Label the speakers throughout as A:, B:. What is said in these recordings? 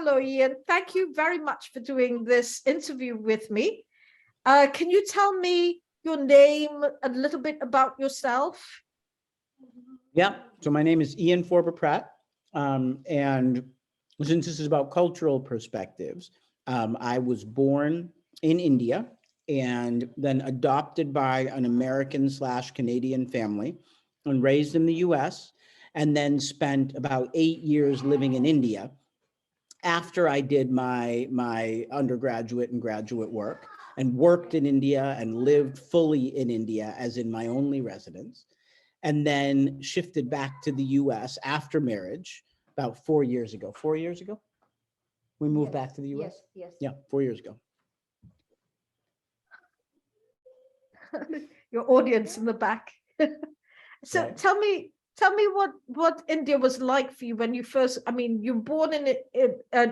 A: Hello, Ian. Thank you very much for doing this interview with me. Can you tell me your name, a little bit about yourself?
B: Yeah, so my name is Ian Forber Pratt, and since this is about cultural perspectives, I was born in India and then adopted by an American/Canadian family and raised in the US, and then spent about 8 years living in India after I did my undergraduate and graduate work, and worked in India and lived fully in India as in my only residence, and then shifted back to the US after marriage about 4 years ago. 4 years ago, we moved back to the US?
A: Yes.
B: Yeah, 4 years ago.
A: Your audience in the back. So
B: Right.
A: tell me what India was like for you when you first, I mean, you're born in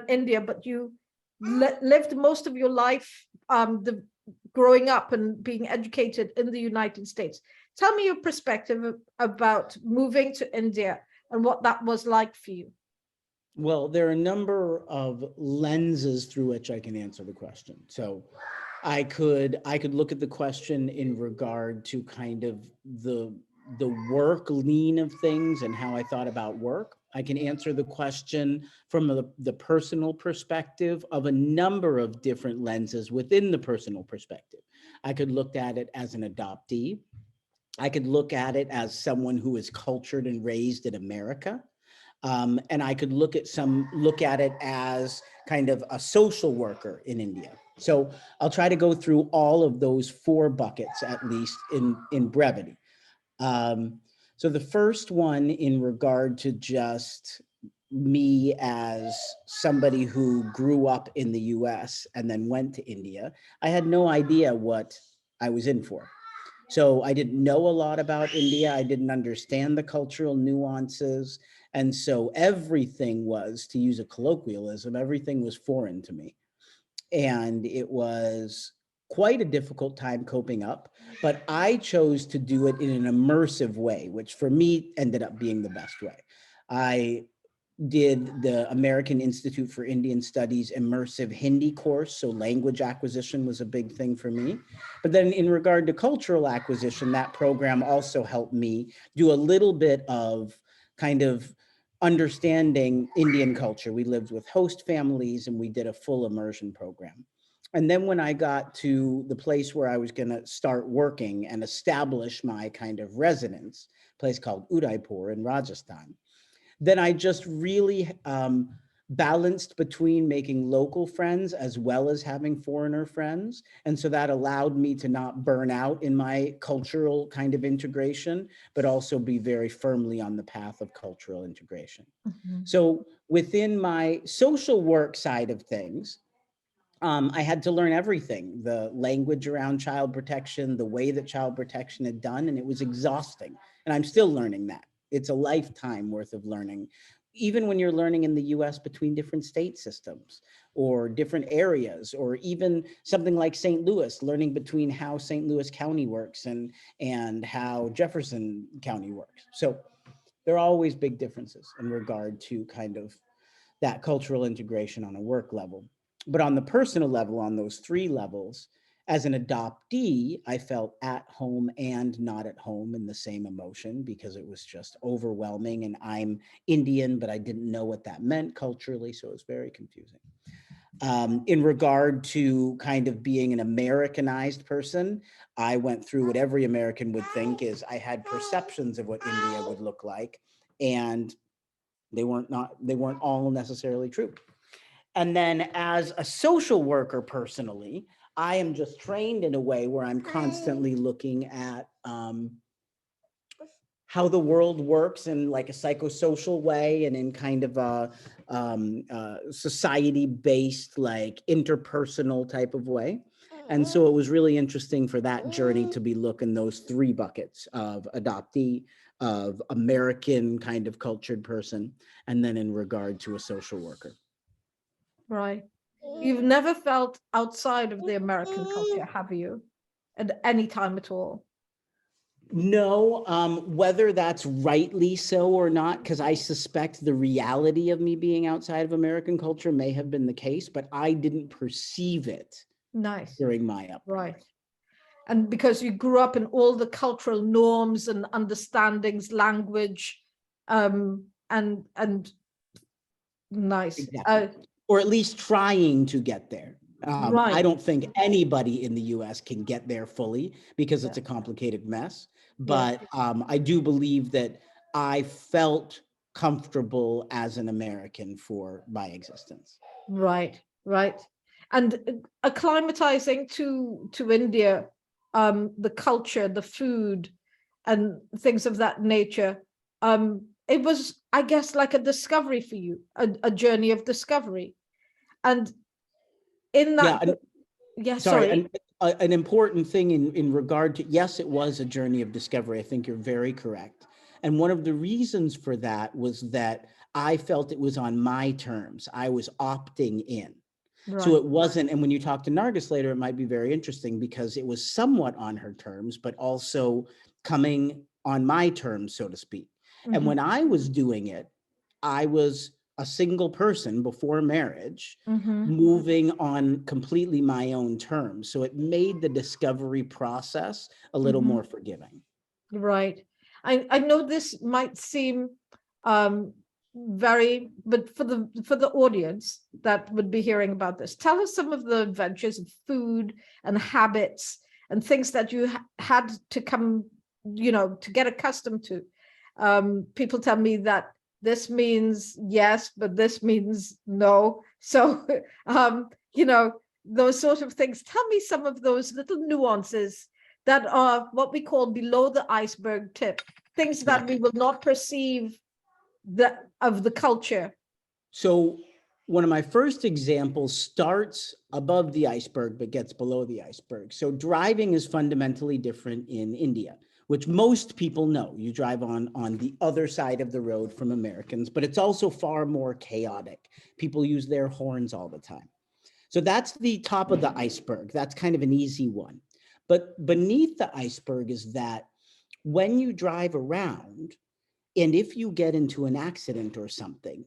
A: India, but you lived most of your life growing up and being educated in the United States. Tell me your perspective about moving to India and what that was like for you.
B: Well, there are a number of lenses through which I can answer the question. So I could look at the question in regard to kind of the work lean of things and how I thought about work. I can answer the question from the personal perspective of a number of different lenses within the personal perspective. I could look at it as an adoptee. I could look at it as someone who is cultured and raised in America. And I could look at it as kind of a social worker in India. So I'll try to go through all of those four buckets, at least in brevity. So the first one, in regard to just me as somebody who grew up in the US and then went to India, I had no idea what I was in for. So I didn't know a lot about India. I didn't understand the cultural nuances. And so everything was, to use a colloquialism, everything was foreign to me. And it was quite a difficult time coping up, but I chose to do it in an immersive way, which for me ended up being the best way. I did the American Institute for Indian Studies immersive Hindi course, so language acquisition was a big thing for me. But then in regard to cultural acquisition, that program also helped me do a little bit of kind of understanding Indian culture. We lived with host families and we did a full immersion program. And then when I got to the place where I was going to start working and establish my kind of residence, a place called Udaipur in Rajasthan, then I just really balanced between making local friends as well as having foreigner friends. And so that allowed me to not burn out in my cultural kind of integration, but also be very firmly on the path of cultural integration.
A: Mm-hmm.
B: So within my social work side of things, I had to learn everything, the language around child protection, the way that child protection had done, and it was exhausting. And I'm still learning that. It's a lifetime worth of learning, even when you're learning in the US between different state systems or different areas, or even something like St. Louis, learning between how St. Louis County works and how Jefferson County works. So there are always big differences in regard to kind of that cultural integration on a work level. But on the personal level, on those three levels, as an adoptee, I felt at home and not at home in the same emotion, because it was just overwhelming. And I'm Indian, but I didn't know what that meant culturally. So it was very confusing. In regard to kind of being an Americanized person, I went through what every American would think is I had perceptions of what India would look like, and they weren't all necessarily true. And then as a social worker personally, I am just trained in a way where I'm constantly looking at how the world works in like a psychosocial way and in kind of a society-based, like interpersonal type of way. And so it was really interesting for that journey to be looking those three buckets of adoptee, of American kind of cultured person, and then in regard to a social worker.
A: Right. You've never felt outside of the American culture, have you? At any time at all?
B: No, whether that's rightly so or not, because I suspect the reality of me being outside of American culture may have been the case, but I didn't perceive it
A: Nice.
B: during my upbringing.
A: Right. And because you grew up in all the cultural norms and understandings, language, and nice.
B: Exactly. Or at least trying to get there. I
A: Right.
B: don't think anybody in the US can get there fully because it's
A: Yeah.
B: a complicated mess.
A: Yeah.
B: But I do believe that I felt comfortable as an American for my existence.
A: Right. Right. And acclimatizing to India, the culture, the food, and things of that nature. It was, I guess, like a discovery for you, a journey of discovery. And in
B: Yeah,
A: that, yeah,
B: sorry,
A: sorry.
B: an important thing in regard to, yes, it was a journey of discovery. I think you're very correct. And one of the reasons for that was that I felt it was on my terms. I was opting in. So
A: Right.
B: it wasn't, and when you talk to Nargis later, it might be very interesting because it was somewhat on her terms, but also coming on my terms, so to speak. And
A: Mm-hmm.
B: when I was doing it, I was a single person before marriage,
A: Mm-hmm.
B: moving on completely my own terms. So it made the discovery process a little
A: Mm-hmm.
B: more forgiving.
A: Right. I know this might seem um very, but for the audience that would be hearing about this, tell us some of the adventures of food and habits and things that you had to come, to get accustomed to. People tell me that this means yes, but this means no. So those sort of things. Tell me some of those little nuances that are what we call below the iceberg tip, things that we will not perceive of the culture.
B: So one of my first examples starts above the iceberg, but gets below the iceberg. So driving is fundamentally different in India, which most people know. You drive on the other side of the road from Americans, but it's also far more chaotic. People use their horns all the time. So that's the top of the iceberg. That's kind of an easy one. But beneath the iceberg is that when you drive around, and if you get into an accident or something,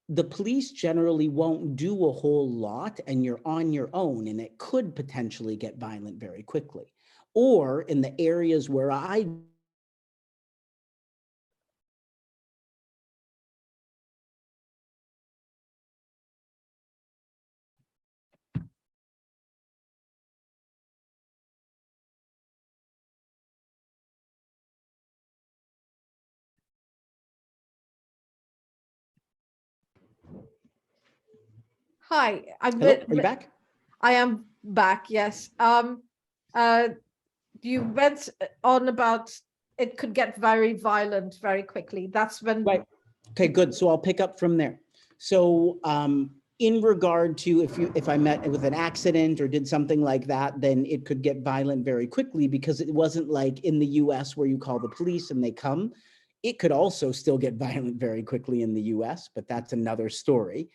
B: the police generally won't do a whole lot and you're on your own, and it could potentially get violent very quickly. Or in the areas where I
A: Hi,
B: hello, are you back?
A: I am back. Yes. Uh, you went on about it could get very violent very quickly. That's when.
B: Right. Okay, good. So I'll pick up from there. So in regard to if I met with an accident or did something like that, then it could get violent very quickly because it wasn't like in the US where you call the police and they come. It could also still get violent very quickly in the US, but that's another story.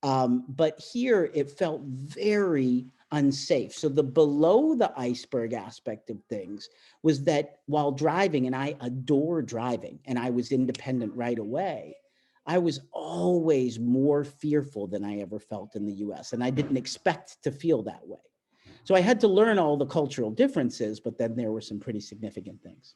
B: But here it felt very unsafe. So the below the iceberg aspect of things was that while driving, and I adore driving, and I was independent right away, I was always more fearful than I ever felt in the US. And I didn't expect to feel that way. So I had to learn all the cultural differences, but then there were some pretty significant things.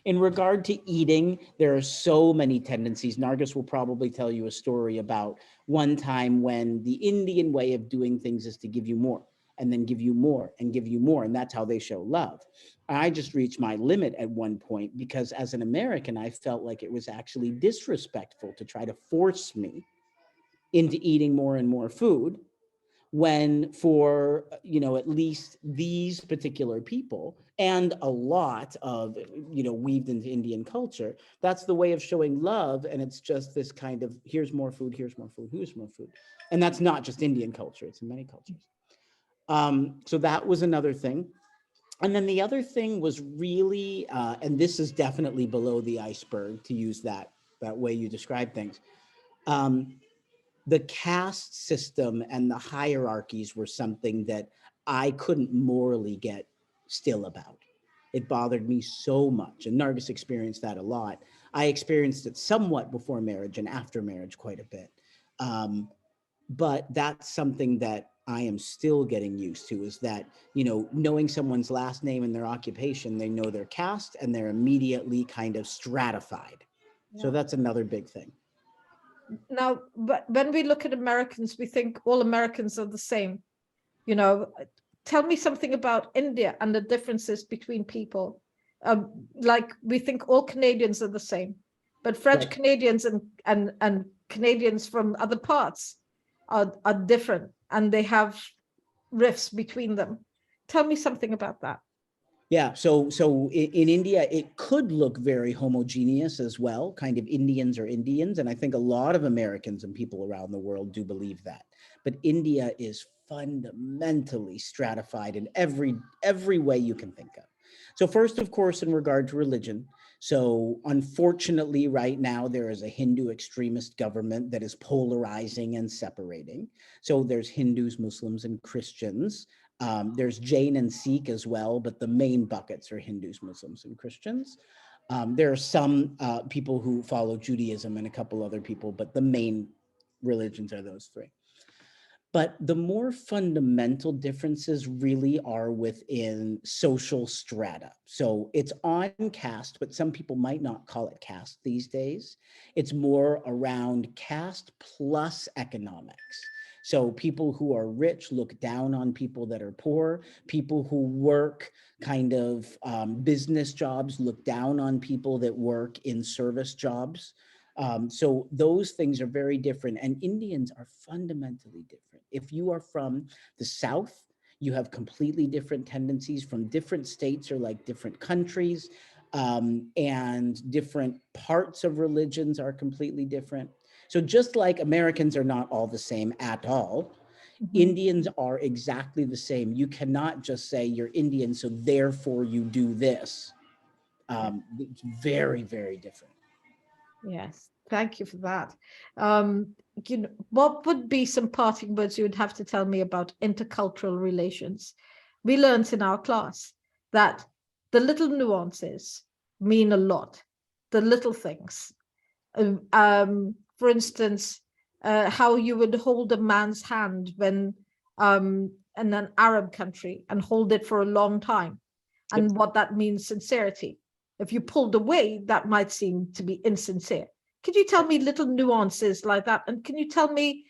B: In regard to eating, there are so many tendencies. Nargis will probably tell you a story about one time when the Indian way of doing things is to give you more and then give you more and give you more. And that's how they show love. I just reached my limit at one point because as an American, I felt like it was actually disrespectful to try to force me into eating more and more food when for at least these particular people and a lot of weaved into Indian culture, that's the way of showing love. And it's just this kind of here's more food, here's more food, here's more food. And that's not just Indian culture, it's in many cultures. So that was another thing. And then the other thing was really and this is definitely below the iceberg, to use that way you describe things. The caste system and the hierarchies were something that I couldn't morally get still about. It bothered me so much. And Nargis experienced that a lot. I experienced it somewhat before marriage and after marriage quite a bit. Um, but that's something that I am still getting used to, is that, you know, knowing someone's last name and their occupation, they know their caste and they're immediately kind of stratified. So
A: Yeah.
B: that's another big thing.
A: Now, but when we look at Americans, we think all Americans are the same. You know, tell me something about India and the differences between people. Like we think all Canadians are the same, but French
B: Right.
A: Canadians and Canadians from other parts are different, and they have rifts between them. Tell me something about that.
B: Yeah, so in India, it could look very homogeneous as well, kind of Indians are Indians, and I think a lot of Americans and people around the world do believe that. But India is fundamentally stratified in every way you can think of. So first, of course, in regard to religion. So unfortunately, right now, there is a Hindu extremist government that is polarizing and separating. So there's Hindus, Muslims, and Christians. There's Jain and Sikh as well, but the main buckets are Hindus, Muslims, and Christians. There are some people who follow Judaism and a couple other people, but the main religions are those three. But the more fundamental differences really are within social strata. So it's on caste, but some people might not call it caste these days. It's more around caste plus economics. So people who are rich look down on people that are poor. People who work kind of business jobs look down on people that work in service jobs. So those things are very different, and Indians are fundamentally different. If you are from the South, you have completely different tendencies from different states or like different countries, and different parts of religions are completely different. So just like Americans are not all the same at all,
A: Mhm.
B: Indians are exactly the same. You cannot just say you're Indian, so therefore you do this. It's very, very different.
A: Yes, thank you for that. Um, what would be some parting words you would have to tell me about intercultural relations? We learned in our class that the little nuances mean a lot, the little things. For instance, how you would hold a man's hand when in an Arab country and hold it for a long time,
B: Yep.
A: and what that means sincerity. If you pulled away, that might seem to be insincere. Could you tell me little nuances like that? And can you tell me,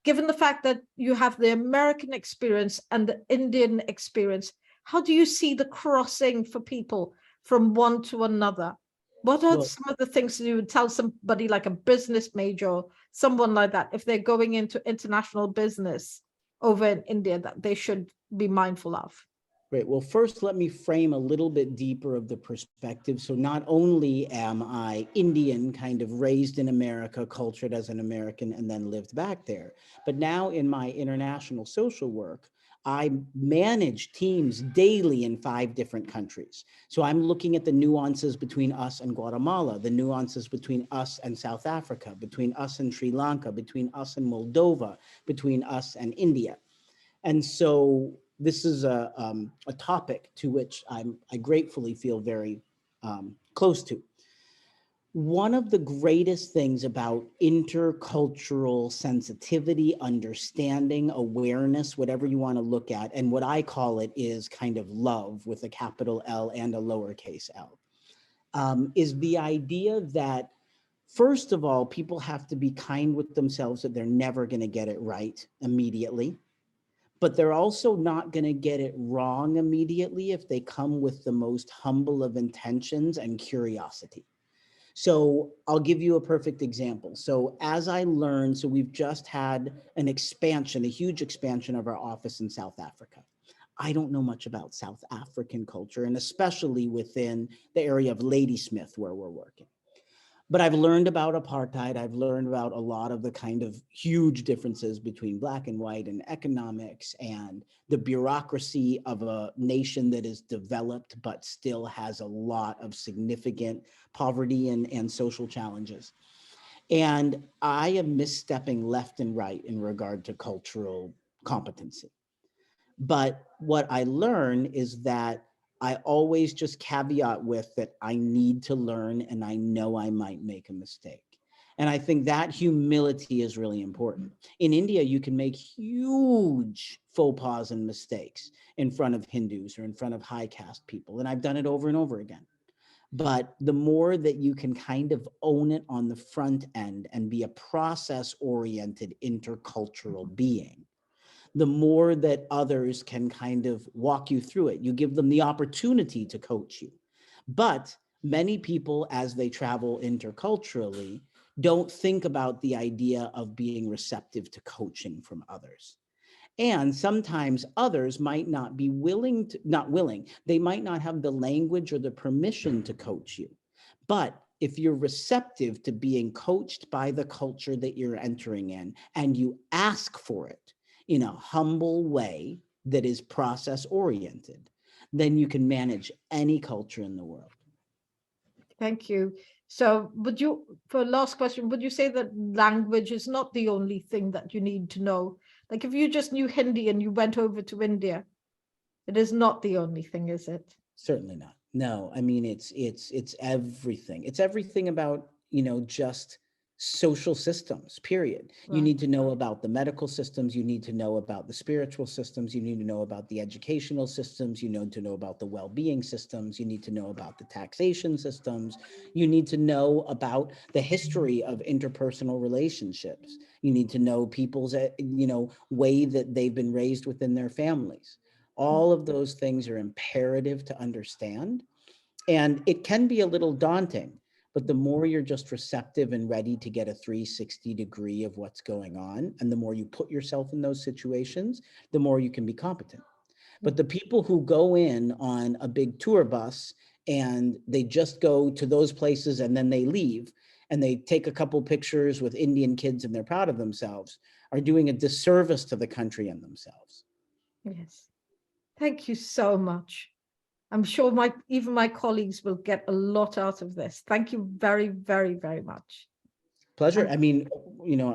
A: given the fact that you have the American experience and the Indian experience, how do you see the crossing for people from one to another? What are
B: Well,
A: some of the things that you would tell somebody like a business major or someone like that, if they're going into international business over in India, that they should be mindful of?
B: great. Well, first, let me frame a little bit deeper of the perspective. So not only am I Indian, kind of raised in America, cultured as an American, and then lived back there, but now in my international social work, I manage teams daily in 5 different countries. So I'm looking at the nuances between us and Guatemala, the nuances between us and South Africa, between us and Sri Lanka, between us and Moldova, between us and India. And so this is a topic to which I gratefully feel very close to. One of the greatest things about intercultural sensitivity, understanding, awareness, whatever you want to look at, and what I call it is kind of love with a capital L and a lowercase l, is the idea that, first of all, people have to be kind with themselves, that they're never going to get it right immediately, but they're also not going to get it wrong immediately if they come with the most humble of intentions and curiosity. So I'll give you a perfect example. So as I learned, so we've just had an expansion, a huge expansion of our office in South Africa. I don't know much about South African culture, and especially within the area of Ladysmith where we're working. But I've learned about apartheid. I've learned about a lot of the kind of huge differences between black and white and economics and the bureaucracy of a nation that is developed but still has a lot of significant poverty and social challenges. And I am misstepping left and right in regard to cultural competency. But what I learn is that I always just caveat with that I need to learn and I know I might make a mistake. And I think that humility is really important. In India, you can make huge faux pas and mistakes in front of Hindus or in front of high caste people. And I've done it over and over again. But the more that you can kind of own it on the front end and be a process-oriented intercultural being, the more that others can kind of walk you through it. You give them the opportunity to coach you. But many people, as they travel interculturally, don't think about the idea of being receptive to coaching from others. And sometimes others might not be willing to, not willing, they might not have the language or the permission to coach you. But if you're receptive to being coached by the culture that you're entering in and you ask for it in a humble way that is process oriented, then you can manage any culture in the world.
A: Thank you. So would you, for last question, would you say that language is not the only thing that you need to know? Like if you just knew Hindi and you went over to India, it is not the only thing, is it?
B: Certainly not. No, I mean, it's everything. It's everything about, just social systems, period. You
A: Right.
B: need to know about the medical systems. You need to know about the spiritual systems. You need to know about the educational systems. You need to know about the well-being systems. You need to know about the taxation systems. You need to know about the history of interpersonal relationships. You need to know people's, way that they've been raised within their families. All of those things are imperative to understand. And it can be a little daunting, but the more you're just receptive and ready to get a 360 degree of what's going on, and the more you put yourself in those situations, the more you can be competent. But the people who go in on a big tour bus and they just go to those places and then they leave and they take a couple pictures with Indian kids and they're proud of themselves are doing a disservice to the country and themselves.
A: Yes. Thank you so much. I'm sure even my colleagues will get a lot out of this. Thank you very, very, very much.
B: Pleasure. I mean,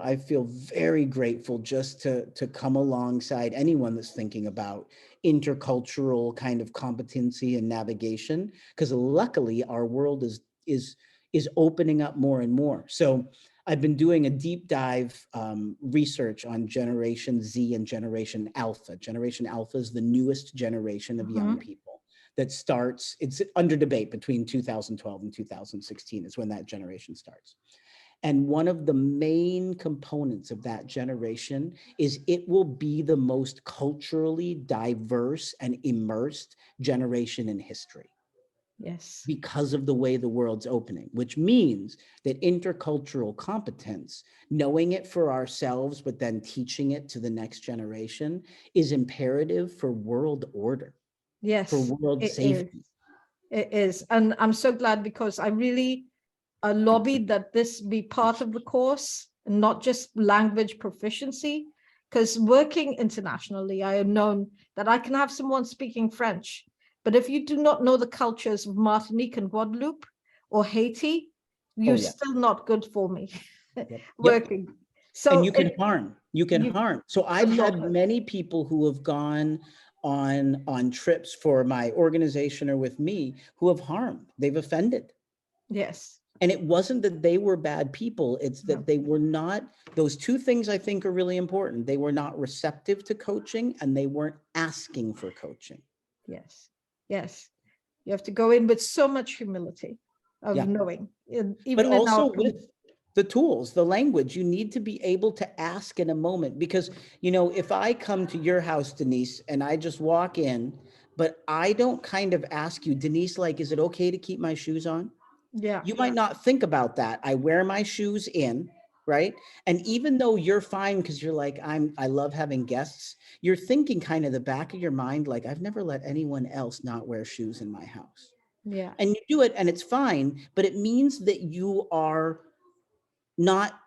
B: I feel very grateful just to come alongside anyone that's thinking about intercultural kind of competency and navigation, because luckily our world is opening up more and more. So I've been doing a deep dive research on Generation Z and Generation Alpha. Generation Alpha is the newest generation of young people that starts, it's under debate between 2012 and 2016 is when that generation starts. And one of the main components of that generation is it will be the most culturally diverse and immersed generation in history.
A: Yes.
B: Because of the way the world's opening, which means that intercultural competence, knowing it for ourselves, but then teaching it to the next generation is imperative for world order, for
A: Yes,
B: world
A: it is.
B: safety.
A: It is. And I'm so glad because I really lobbied that this be part of the course and not just language proficiency. Because working internationally, I have known that I can have someone speaking French, but if you do not know the cultures of Martinique and Guadeloupe or Haiti, you're still not good for me working. So
B: and you can harm. You can harm. So I've had
A: of
B: many people who have gone on trips for my organization or with me who have harmed. They've offended.
A: Yes.
B: And it wasn't that they were bad people. It's that they were not, those two things I think are really important. They were not receptive to coaching and they weren't asking for coaching.
A: Yes. Yes. You have to go in with so much humility of knowing, even
B: but also with the tools, the language, you need to be able to ask in a moment because, if I come to your house, Denise, and I just walk in, but I don't kind of ask you, Denise, like, is it okay to keep my shoes on?
A: Yeah.
B: You might not think about that. I wear my shoes in, right? And even though you're fine because you're like, I love having guests, you're thinking kind of the back of your mind, like, I've never let anyone else not wear shoes in my house.
A: Yeah.
B: And you do it and it's fine, but it means that you are not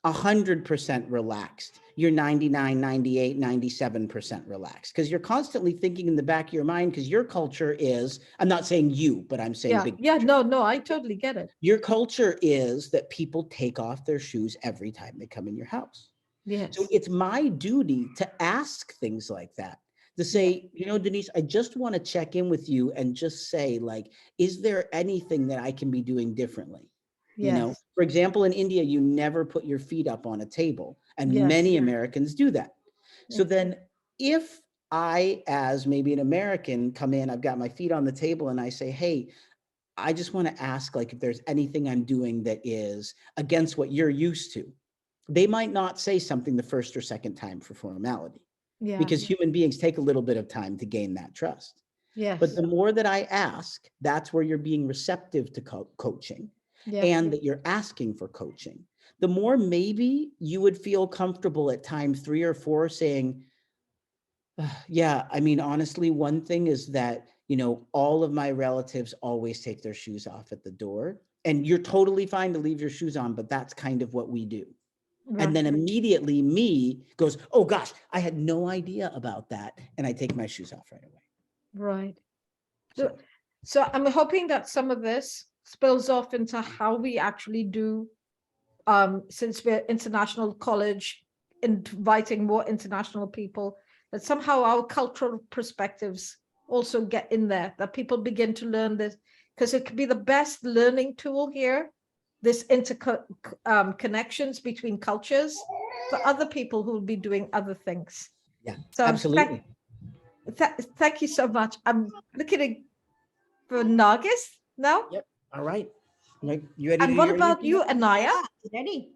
B: 100% relaxed. You're 99, 98, 97% relaxed because you're constantly thinking in the back of your mind because your culture is, I'm not saying you, but I'm saying big picture.
A: No, I totally get it.
B: Your culture is that people take off their shoes every time they come in your house.
A: Yes.
B: So it's my duty to ask things like that. to say, you know, Denise, I just want to check in with you and just say, like, is there anything that I can be doing differently? You know,
A: Yes.
B: for example, in India, you never put your feet up on a table, and
A: Yes.
B: many Americans do that. So
A: Yeah.
B: then if I, as maybe an American, come in, I've got my feet on the table and I say, hey, I just want to ask, like, if there's anything I'm doing that is against what you're used to. They might not say something the first or second time for formality,
A: Yeah.
B: because human beings take a little bit of time to gain that trust. But
A: Yes.
B: the more that I ask, that's where you're being receptive to coaching,
A: Yeah.
B: and that you're asking for coaching. The more maybe you would feel comfortable at time 3 or 4 saying, yeah, I mean, honestly, one thing is that, you know, all of my relatives always take their shoes off at the door, and you're totally fine to leave your shoes on, but that's kind of what we do. And then immediately me goes, oh gosh, I had no idea about that. And I take my shoes off right away.
A: Right.
B: So,
A: So I'm hoping that some of this spills off into how we actually do, since we're international college, inviting more international people, that somehow our cultural perspectives also get in there, that people begin to learn this, because it could be the best learning tool here, this connections between cultures for other people who will be doing other things.
B: yeah,
A: So
B: absolutely.
A: thank you so much. I'm looking for Nargis now.
B: Yep. All right. Like, you ready to
A: And
B: do
A: what
B: your
A: about
B: interview?
A: you, Anaya?
C: Ready?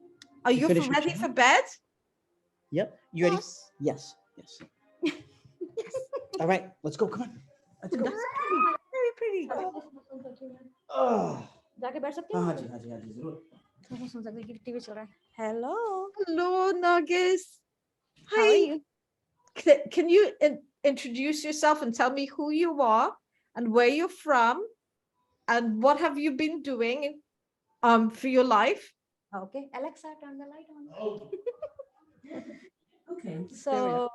A: Are
B: You
A: you
B: finish your
A: ready
B: shower?
A: for bed?
B: Yep. You ready?
C: Yes.
B: Yes. Yes. All right. Let's go. Come on. Let's go.
A: That's pretty, very pretty.
B: Oh,
C: जाके बैठ सकती
B: हाँ
C: हूँ
B: जी, हाँ जी, हाँ जी, जरूर.
C: थोड़ा सुन सकते कि टीवी चल रहा है hello
A: Hello, Nargis.
C: how are
A: Hi.
C: you
A: Can you introduce yourself and tell me who you are and where you're from and what have you been doing for your life?
C: okay Alexa turn the light on
B: Oh. Okay.
C: so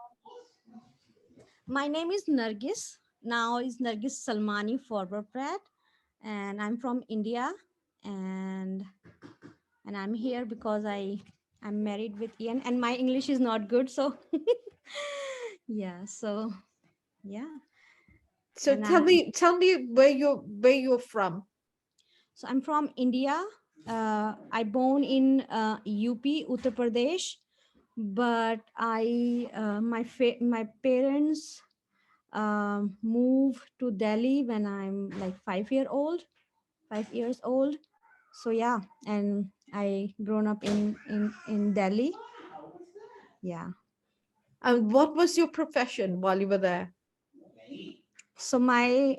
C: my name is Nargis now is Nargis Salmani Forber Pratt and I'm from India and I'm here because I'm married with Ian and my English is not good so yeah so yeah
A: So
C: and
A: tell me where you're from.
C: So I'm from India. I born in UP, Uttar Pradesh, but my parents moved to Delhi when I'm like 5 years old. So yeah, and I grown up in Delhi. Yeah.
A: And what was your profession while you were there?
C: So my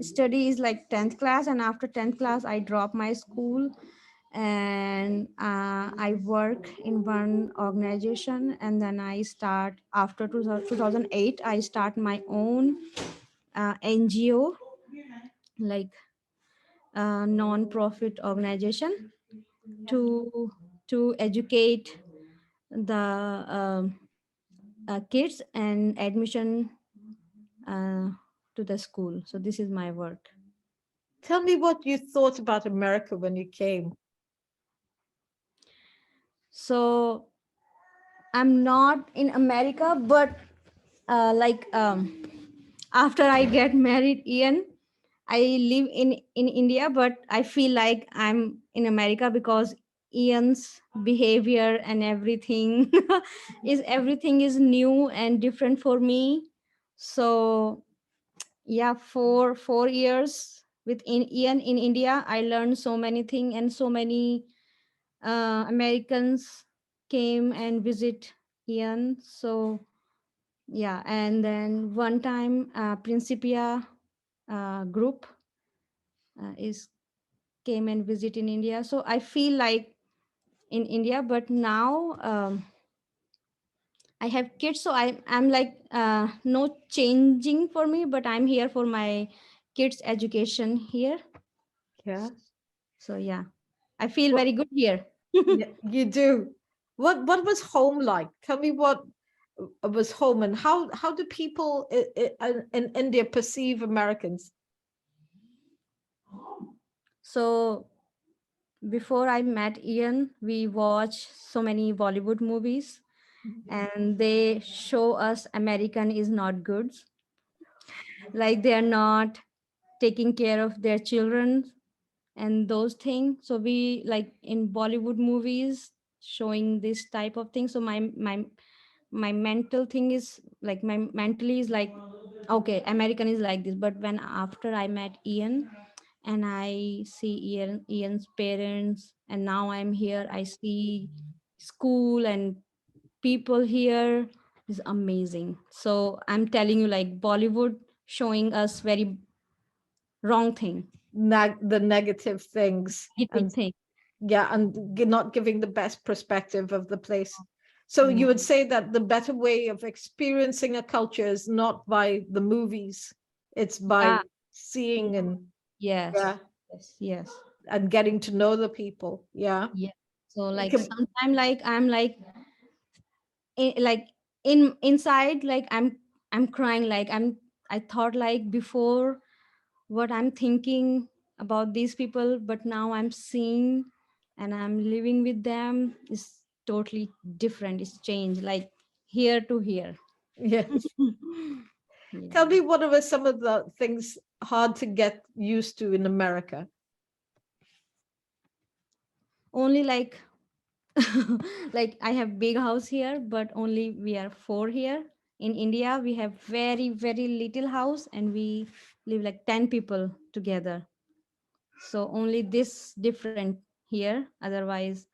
C: study is like 10th class, and after 10th class, I dropped my school and I work in one organization and then I start after 2008 I start my own NGO like non-profit organization to educate the kids and admission uh, to the school. So this is my work.
A: Tell me what you thought about America when you came.
C: So I'm not in America, but after I get married, Ian, I live in India, but I feel like I'm in America because Ian's behavior and everything everything is new and different for me. So yeah, for 4 years with Ian in India, I learned so many things and so many Americans came and visit Ian. So yeah, and then one time Principia group is came and visit in India. So I feel like in India, but now I have kids, so I'm like no changing for me, but I'm here for my kids' education here.
A: Yeah.
C: So yeah, I feel
A: What
C: very good here.
A: yeah, you do. What was home like? Tell me what was home and how do people in India perceive Americans?
C: So before I met Ian, we watched so many Bollywood movies and they show us American is not good, like they are not taking care of their children and those things. So we like in Bollywood movies showing this type of thing. So my mental thing is like my mentally is like, okay, American is like this. But when after I met Ian and I see Ian's parents, and now I'm here, I see school and people here is amazing. So I'm telling you, like Bollywood showing us very wrong thing,
A: The negative things,
C: negative
A: and
C: thing.
A: yeah, and not giving the best perspective of the place. So you
C: No.
A: would say that the better way of experiencing a culture is not by the movies, it's by
C: Yeah.
A: seeing and
C: Yes.
A: yeah,
C: Yes. Yes.
A: and getting to know the people. Yeah.
C: Yeah. So
A: You
C: like
A: can,
C: sometime like I'm like like in inside like I'm crying, like I thought like before what I'm thinking about these people, but now I'm seeing and I'm living with them is totally different. It's changed like here to here.
A: yes.
C: Yeah.
A: Tell me, what are some of the things hard to get used to in America?
C: Only like like I have big house here, but only we are four here. In India, we have very, very little house and we live like 10 people together. So only this different here. Otherwise,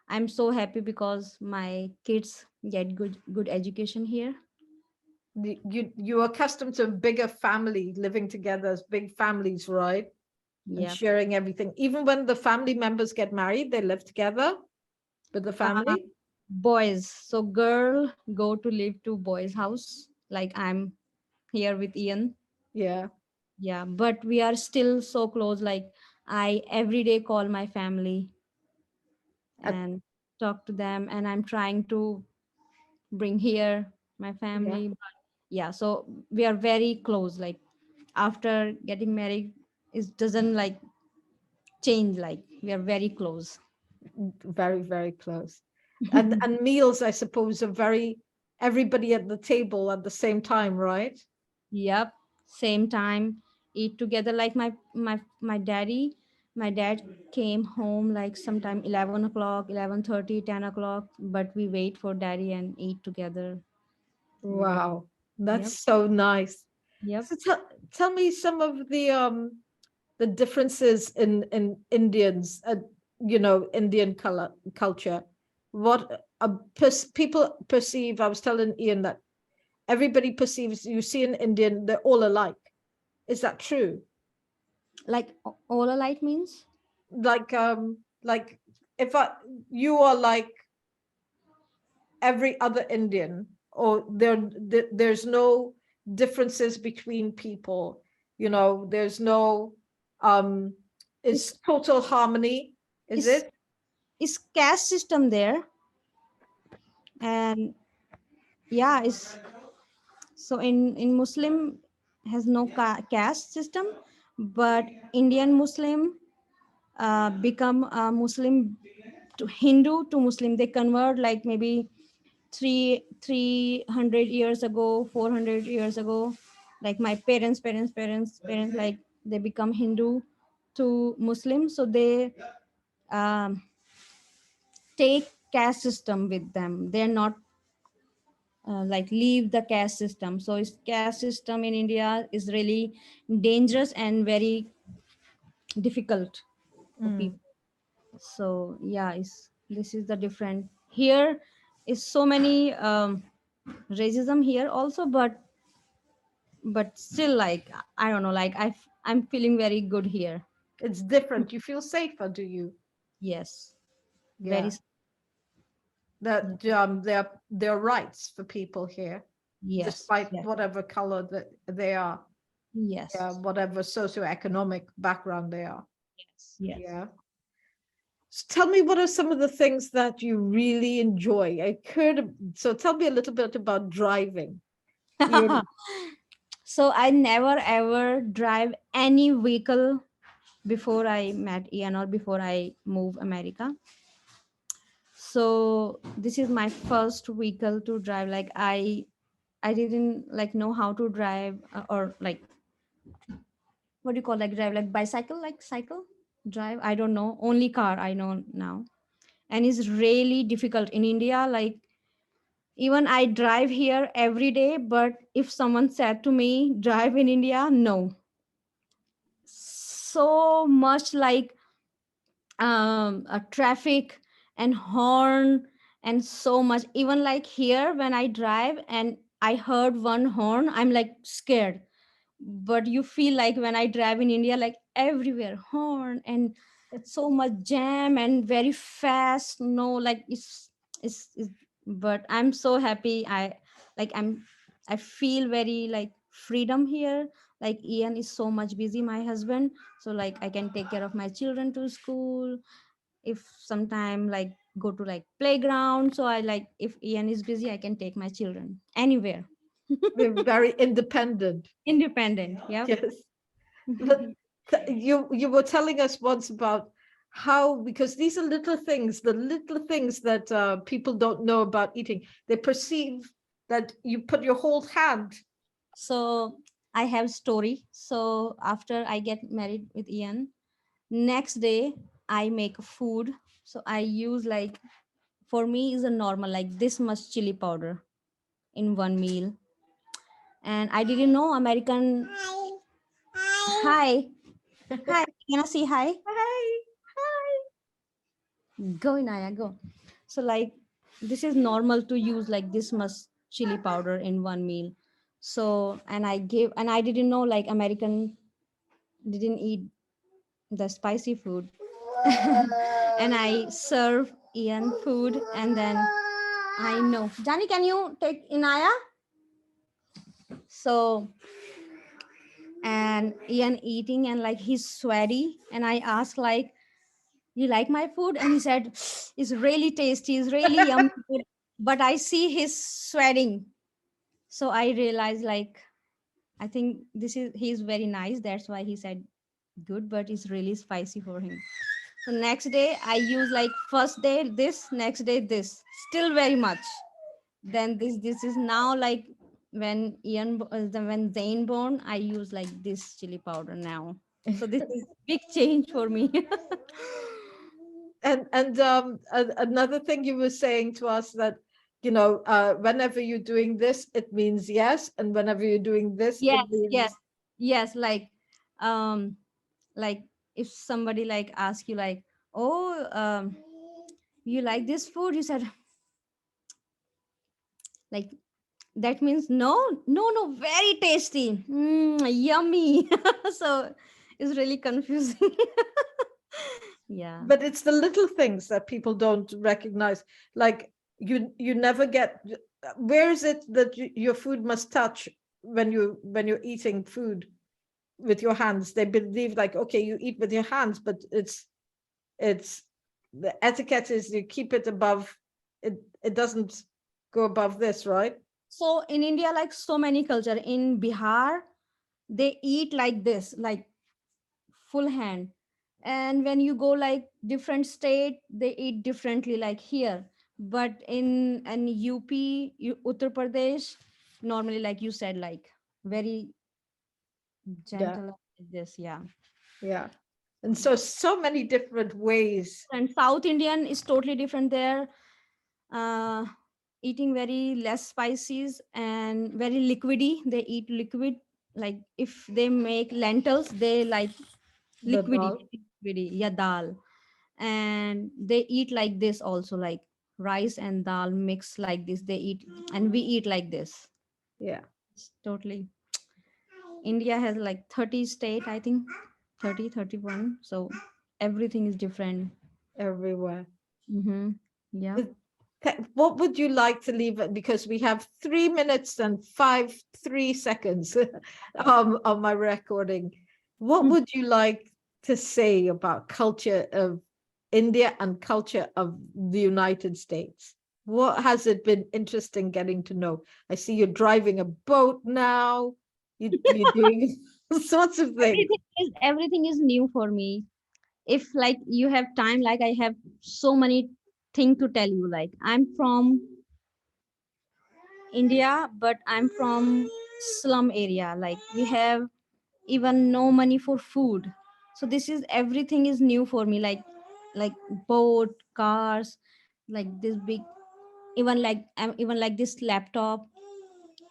C: I'm so happy because my kids get good education here.
A: You're accustomed to a bigger family living together as big families, right? And
C: Yep.
A: sharing everything. Even when the family members get married, they live together with the
C: Uh,
A: family.
C: boys. So girl go to live to boys' house. Like I'm here with Ian.
A: Yeah.
C: Yeah, but we are still so close. Like I every day call my family
A: And
C: and talk to them, and I'm trying to bring here my
A: yeah,
C: family. But yeah, so we are very close. Like after getting married, it doesn't like change. Like we are very close.
A: very, very close. And meals, I suppose, are very everybody at the table at the same time, right?
C: Yep, same time, eat together. Like my daddy, my dad came home like sometime 11 o'clock, 11:30, 10 o'clock. But we wait for daddy and eat together. Yeah.
A: Wow,
C: Yep.
A: that's so nice.
C: Yep.
A: So tell me some of the differences in Indians, Indian color culture. What people perceive. I was telling Ian that everybody perceives, you see an Indian, they're all alike. Is that true?
C: Like all alike means
A: Like if you are like every other Indian, or there's no differences between people, there's no um
C: it's
A: it's total harmony, is
C: it's
A: it?
C: it's caste system there, and yeah, it's so in Muslim has no caste system, but Indian Muslim become a Muslim to Hindu to Muslim. They convert like maybe 300 years ago, 400 years ago. Like my parents, like they become Hindu to Muslim. So they um, take caste system with them. They're not like leave the caste system. So it's caste system in India is really dangerous and very difficult for
A: Mm.
C: people. So yeah, it's this is the different here is so many racism here also, but still like I don't know, like I'm feeling very good here.
A: It's different, you feel safer, do you?
C: Yes, very
A: Yeah, that there are rights for people here,
C: yes,
A: despite
C: yes,
A: whatever color that they are, yeah,
C: yes,
A: whatever socioeconomic background they are.
C: yes, yes.
A: Yeah. So tell me, what are some of the things that you really enjoy? So tell me a little bit about driving. You
C: So I never ever drive any vehicle before I met Ian or before I move America. So this is my first vehicle to drive. Like I didn't like know how to drive, or like what do you call, like drive like bicycle, like cycle drive. I don't know. Only car I know now, and it's really difficult in India. Like even I drive here every day, but if someone said to me drive in India, no. So much like a traffic and horn and so much. Even like here when I drive and I heard one horn, I'm like scared. But you feel like when I drive in India, like everywhere horn and so much jam and very fast. No, like it's but I'm so happy. I feel very like freedom here. Like Ian is so much busy, my husband, so like I can take care of my children to school. If sometime like go to like playground, so I like, if Ian is busy, I can take my children anywhere.
A: We're very independent.
C: Independent, yeah.
A: Yes. But you were telling us once about how, because these are little things, the little things that people don't know about eating. They perceive that you put your whole hand.
C: So I have story. So after I get married with Ian, next day I make food. So I use like, for me is a normal like this much chili powder in one meal. And I didn't know American. Hi. Hi. Can I say hi?
A: Hi.
C: Go Inaya, go. So like this is normal to use like this much chili powder in one meal. So and I didn't know like American didn't eat the spicy food. And I serve Ian food, and then I know. Johnny, can you take Inaya? So and Ian eating and like he's sweaty, and I asked like, you like my food? And he said, it's really tasty, it's really yummy. But I see his sweating. So I realized like, I think he's very nice. That's why he said good, but it's really spicy for him. So next day I use like first day this, next day this, still very much. Then this is now like when when Zane born, I use like this chili powder now. So this is big change for me.
A: And another thing you were saying to us that, whenever you're doing this, it means yes, and whenever you're doing this,
C: Yes,
A: it means
C: yes, yes. Um, like if somebody like ask you like, oh, you like this food? You said like, that means no, no, no, very tasty, yummy. So it's really confusing. Yeah.
A: but it's the little things that people don't recognize. Like you never get, where is it that your food must touch when you're eating food with your hands? They believe like, okay, you eat with your hands, but it's the etiquette is you keep it above it. It doesn't go above this, right?
C: So in India, like so many culture in Bihar, they eat like this, like full hand. And when you go like different state, they eat differently, like here. But in UP, Uttar Pradesh, normally like you said, like very
A: Yeah,
C: gentle like this, yeah.
A: yeah. And so many different ways.
C: And South Indian is totally different there. Uh, Eating very less spices and very liquidy. They eat liquid. Like if they make lentils, they like
A: The
C: liquidy,
A: dal.
C: liquidy, yeah, dal. And they eat like this also, like rice and dal mix like this. They eat, and we eat like this.
A: Yeah,
C: It's totally. India has like 30 state, I think, 30, 31. So everything is different.
A: everywhere.
C: Mm-hmm. Yeah.
A: What would you like to leave it? Because we have 3 minutes and 3 seconds on my recording. What would you like to say about culture of India and culture of the United States? What has it been interesting getting to know? I see you're driving a boat now. You're doing all sorts of things.
C: Everything is new for me. If like you have time, like I have so many thing to tell you. Like, I'm from India, but I'm from slum area. Like, we have even no money for food. So this is everything is new for me. Like boat, cars, like this big, even like this laptop.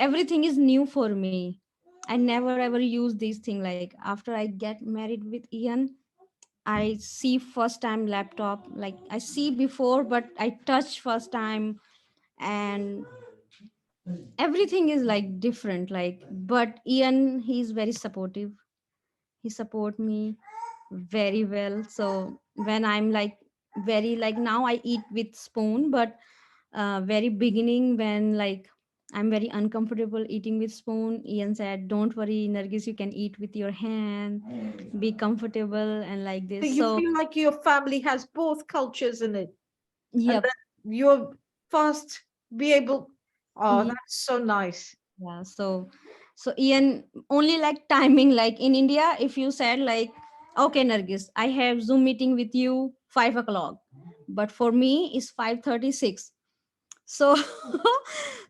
C: Everything is new for me. I never ever use these things. Like after I get married with Ian, I see first time laptop. Like I see before, but I touch first time, and everything is like different. Like, but Ian, he's very supportive. He support me very well. So when I'm like very like now I eat with spoon, but very beginning when like I'm very uncomfortable eating with spoon, Ian said, "Don't worry, Nargis, you can eat with your hand. Be comfortable," and like
A: So
C: this.
A: you
C: So
A: feel like your family has both cultures in it, and
C: yep.
A: that you're fast be able. Oh,
C: Ye-
A: that's so nice.
C: Yeah. So Ian only like timing. Like in India, if you said like, "Okay, Nargis, I have Zoom meeting with you 5 o'clock," but for me it's 5:36. So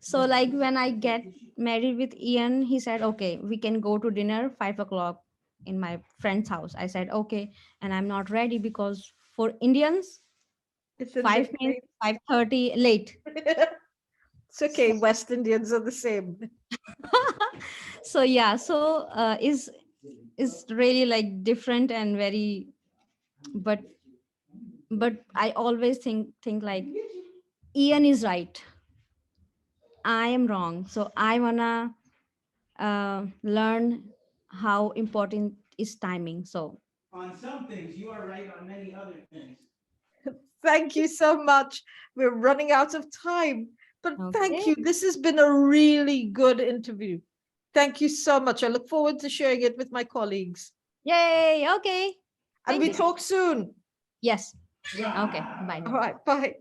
C: so like when I get married with Ian, he said, "Okay, we can go to dinner 5 o'clock in my friend's house." I said, "Okay," and I'm not ready because for Indians,
A: It's a
C: 5
A: little
C: means
A: late.
C: 5:30 late.
A: It's okay. West Indians are the same.
C: So yeah, so is really like different and very, but I always think like Ian is right, I am wrong. So I wanna learn how important is timing. So
B: On some things, you are right. On many other things.
A: Thank you so much. We're running out of time, but thank
C: okay,
A: you. This has been a really good interview. Thank you so much. I look forward to sharing it with my colleagues.
C: yay, okay,
A: And
C: thank
A: we
C: you.
A: talk soon.
C: Yes, okay, bye.
A: All right. Bye.